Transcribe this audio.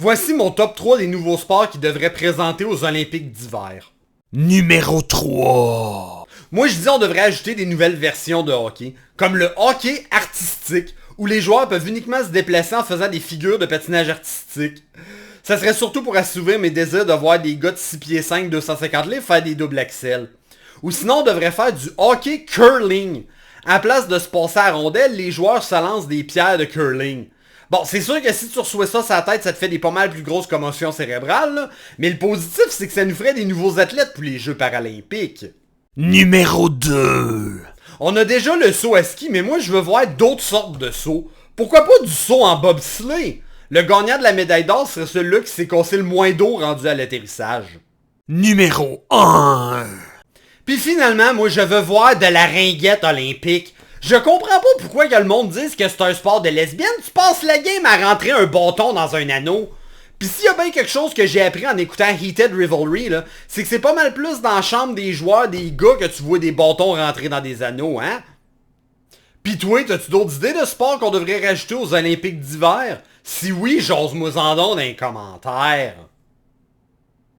Voici mon top 3 des nouveaux sports qui devraient présenter aux Olympiques d'hiver. Numéro 3. Moi je dis on devrait ajouter des nouvelles versions de hockey, comme le hockey artistique, où les joueurs peuvent uniquement se déplacer en faisant des figures de patinage artistique. Ça serait surtout pour assouvir mes désirs de voir des gars de 6 pieds 5, 250 livres faire des doubles axels. Ou sinon on devrait faire du hockey curling. En place de se passer à rondelle, les joueurs se lancent des pierres de curling. Bon, c'est sûr que si tu reçois ça sur la tête, ça te fait des pas mal plus grosses commotions cérébrales, là. Mais le positif, c'est que ça nous ferait des nouveaux athlètes pour les Jeux paralympiques. Numéro 2. On a déjà le saut à ski, mais moi je veux voir d'autres sortes de sauts. Pourquoi pas du saut en bobsleigh? Le gagnant de la médaille d'or serait celui-là qui s'est cassé le moins d'eau rendu à l'atterrissage. Numéro 1. Puis finalement, moi je veux voir de la ringuette olympique. Je comprends pas pourquoi que le monde dise que c'est un sport de lesbienne. Tu passes la game à rentrer un bâton dans un anneau. Pis s'il y a bien quelque chose que j'ai appris en écoutant Heated Rivalry, là, c'est que c'est pas mal plus dans la chambre des joueurs, des gars, que tu vois des bâtons rentrer dans des anneaux, hein? Pis toi, t'as-tu d'autres idées de sport qu'on devrait rajouter aux Olympiques d'hiver? Si oui, j'ose moi en don dans les commentaires.